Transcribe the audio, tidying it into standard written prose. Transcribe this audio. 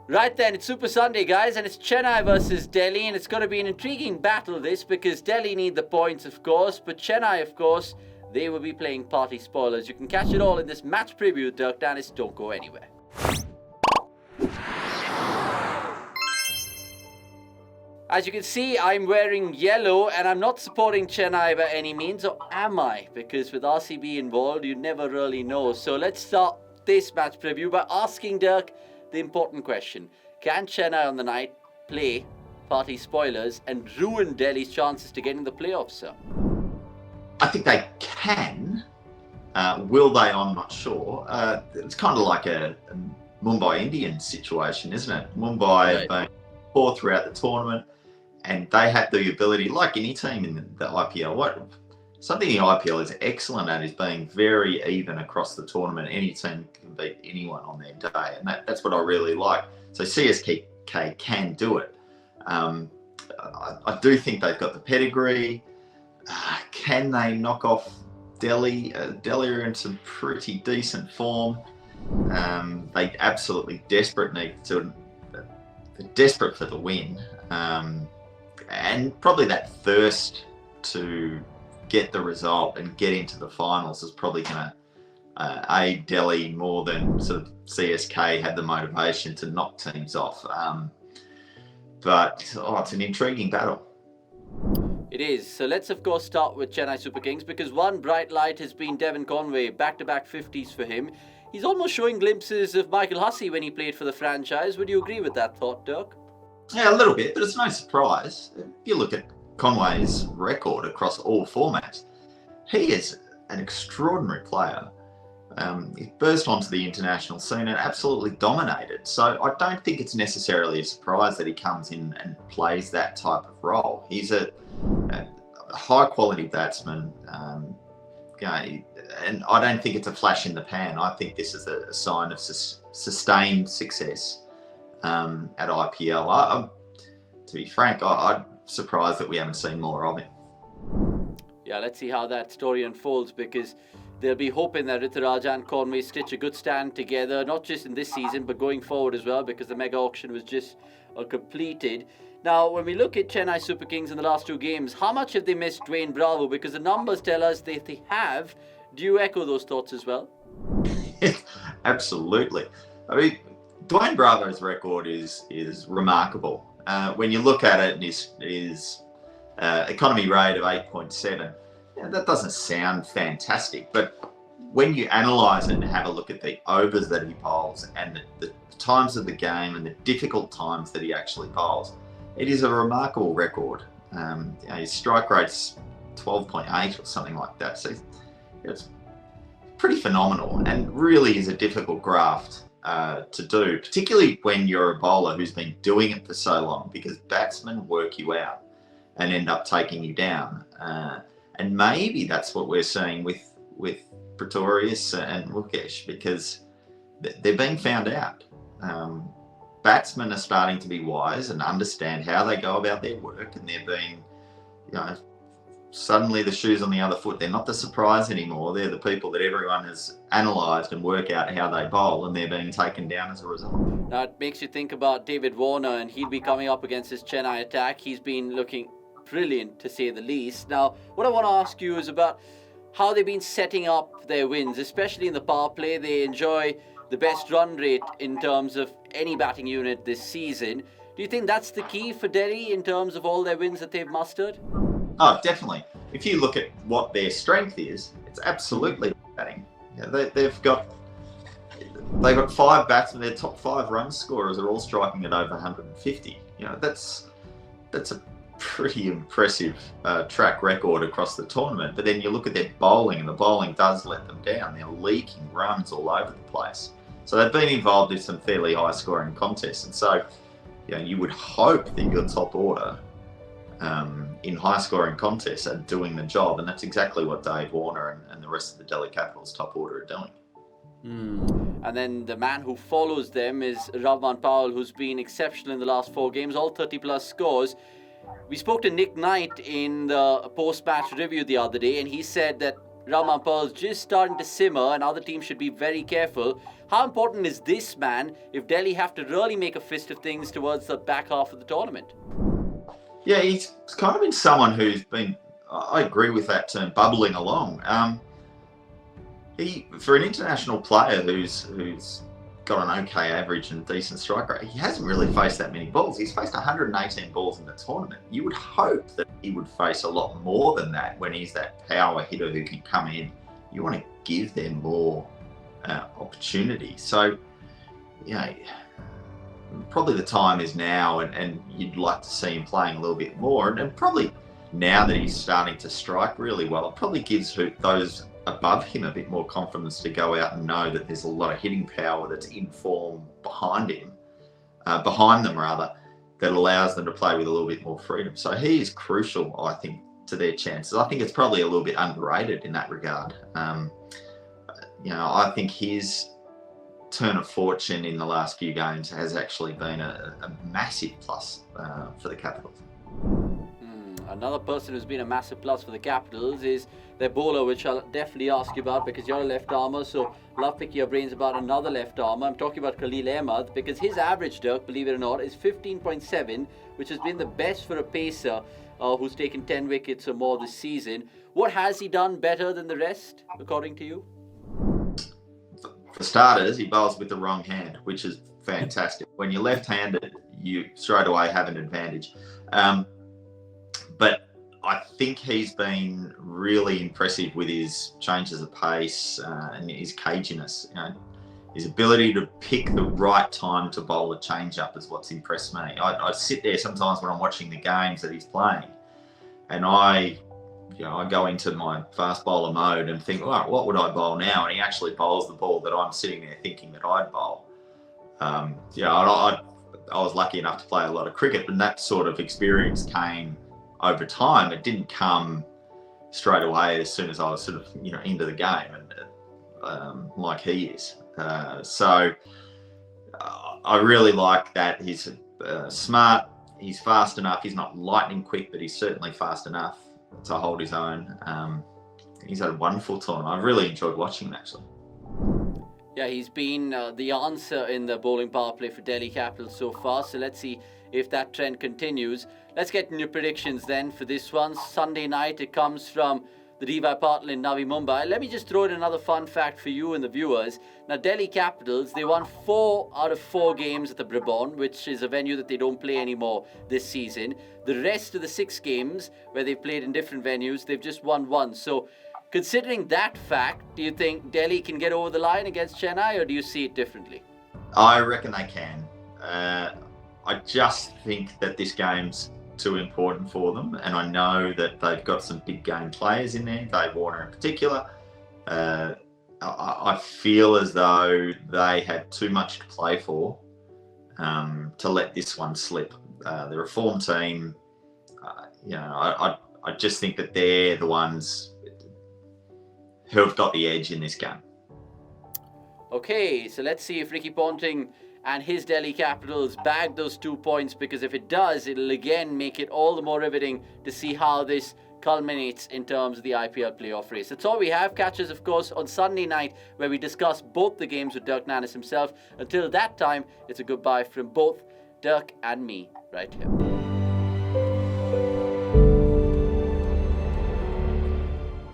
Right then, it's Super Sunday, guys, and it's Chennai versus Delhi, and it's going to be an intriguing battle, this, because Delhi need the points, of course, but Chennai, of course, they will be playing party spoilers. You can catch it all in this match preview. Dirk Nannes, don't go anywhere. As you can see, I'm wearing yellow, and I'm not supporting Chennai by any means, or am I? Because with RCB involved, you never really know. So let's start this match preview by asking Dirk the important question. Can Chennai on the night play party spoilers and ruin Delhi's chances to get in the playoffs, sir? I think they can. Will they? I'm not sure. It's kind of like a Mumbai Indians situation, isn't it? Mumbai have been poor throughout the tournament, and they have the ability, like any team in the IPL. Something the IPL is excellent at is being very even across the tournament. Any team can beat anyone on their day, and that's what I really like. So CSK can do it. I do think they've got the pedigree. Can they knock off Delhi? Delhi are in some pretty decent form. They absolutely they're desperate for the win, and probably that thirst to get the result and get into the finals is probably going to aid Delhi more than sort of CSK had the motivation to knock teams off. But it's an intriguing battle. It is. So let's, of course, start with Chennai Super Kings, because one bright light has been Devon Conway, back-to-back 50s for him. He's almost showing glimpses of Michael Hussey when he played for the franchise. Would you agree with that thought, Dirk? Yeah, a little bit, but it's no surprise. If you look at Conway's record across all formats, he is an extraordinary player. He burst onto the international scene and absolutely dominated. So I don't think it's necessarily a surprise that he comes in and plays that type of role. He's a high-quality batsman, and I don't think it's a flash in the pan. I think this is a sign of sustained success at IPL. To be frank, I'm surprised that we haven't seen more of him. Yeah, let's see how that story unfolds, because they'll be hoping that Rituraj and Conway stitch a good stand together, not just in this season, but going forward as well, because the mega auction was just completed. Now, when we look at Chennai Super Kings in the last two games, how much have they missed Dwayne Bravo? Because the numbers tell us that they have. Do you echo those thoughts as well? Absolutely. I mean, Dwayne Bravo's record is remarkable. When you look at it, his economy rate of 8.7, that doesn't sound fantastic, but when you analyse it and have a look at the overs that he bowls and the times of the game and the difficult times that he actually bowls, it is a remarkable record. His strike rate's 12.8 or something like that, so it's pretty phenomenal and really is a difficult graft to do, particularly when you're a bowler who's been doing it for so long, because batsmen work you out and end up taking you down. And maybe that's what we're seeing with Pretorius and Mukesh, because they're being found out. Batsmen are starting to be wise and understand how they go about their work, and they're being, suddenly the shoe's on the other foot. They're not the surprise anymore. They're the people that everyone has analysed and work out how they bowl, and they're being taken down as a result. Now, it makes you think about David Warner, and he'll be coming up against his Chennai attack. He's been looking brilliant, to say the least. Now, what I want to ask you is about how they've been setting up their wins, especially in the power play. They enjoy the best run rate in terms of any batting unit this season. Do you think that's the key for Delhi in terms of all their wins that they've mustered? Oh, definitely. If you look at what their strength is, it's absolutely batting. They've got five batsmen. Their top five run scorers are all striking at over 150. That's a pretty impressive track record across the tournament. But then you look at their bowling, and the bowling does let them down. They're leaking runs all over the place. So they've been involved in some fairly high scoring contests. And so, you would hope that your top order in high scoring contests are doing the job. And that's exactly what Dave Warner and the rest of the Delhi Capitals top order are doing. And then the man who follows them is Ravman Powell, who's been exceptional in the last 4 games, all 30 plus scores. We spoke to Nick Knight in the post-match review the other day, and he said that Raman Pearl's just starting to simmer and other teams should be very careful. How important is this man if Delhi have to really make a fist of things towards the back half of the tournament? Yeah, he's kind of been someone who's been, I agree with that term, bubbling along. For an international player who's got an okay average and decent strike rate, he hasn't really faced that many balls. He's faced 118 balls in the tournament. You would hope that he would face a lot more than that when he's that power hitter who can come in. You want to give them more opportunity. So, probably the time is now, and you'd like to see him playing a little bit more. And probably now that he's starting to strike really well, it probably gives those above him a bit more confidence to go out and know that there's a lot of hitting power that's in form behind them rather, that allows them to play with a little bit more freedom. So he is crucial, I think, to their chances. I think it's probably a little bit underrated in that regard. I think his turn of fortune in the last few games has actually been a massive plus for the Capitals. Another person who's been a massive plus for the Capitals is their bowler, which I'll definitely ask you about because you're a left armer, so love picking your brains about another left armer. I'm talking about Khalil Ahmed because his average, Dirk, believe it or not, is 15.7, which has been the best for a pacer who's taken 10 wickets or more this season. What has he done better than the rest, according to you? For starters, he bowls with the wrong hand, which is fantastic. When you're left-handed, you straight away have an advantage. But I think he's been really impressive with his changes of pace and his caginess. His ability to pick the right time to bowl a change-up is what's impressed me. I sit there sometimes when I'm watching the games that he's playing, and I go into my fast bowler mode and think, all right, what would I bowl now? And he actually bowls the ball that I'm sitting there thinking that I'd bowl. I was lucky enough to play a lot of cricket, and that sort of experience came over time. It didn't come straight away as soon as I was sort of into the game, and like he is. So I really like that. He's smart. He's fast enough. He's not lightning quick, but he's certainly fast enough to hold his own. He's had a wonderful tournament. I've really enjoyed watching him, actually. Yeah, he's been the answer in the bowling power play for Delhi Capitals so far. So let's see if that trend continues. Let's get into predictions then for this one. Sunday night, it comes from the D.Y. Patil in Navi Mumbai. Let me just throw in another fun fact for you and the viewers. Now, Delhi Capitals, they won 4 out of 4 games at the Brabant, which is a venue that they don't play anymore this season. The rest of the 6 games, where they've played in different venues, they've just won 1. So, considering that fact, do you think Delhi can get over the line against Chennai, or do you see it differently? I reckon they can. I just think that this game's too important for them, and I know that they've got some big game players in there, Dave Warner in particular. I feel as though they had too much to play for to let this one slip. They're a form team. I just think that they're the ones who have got the edge in this game. Okay, so let's see if Ricky Ponting and his Delhi Capitals bag those 2 points, because if it does, it'll again make it all the more riveting to see how this culminates in terms of the IPL playoff race. That's all we have. Catch us, of course, on Sunday night, where we discuss both the games with Dirk Nannes himself. Until that time, it's a goodbye from both Dirk and me right here.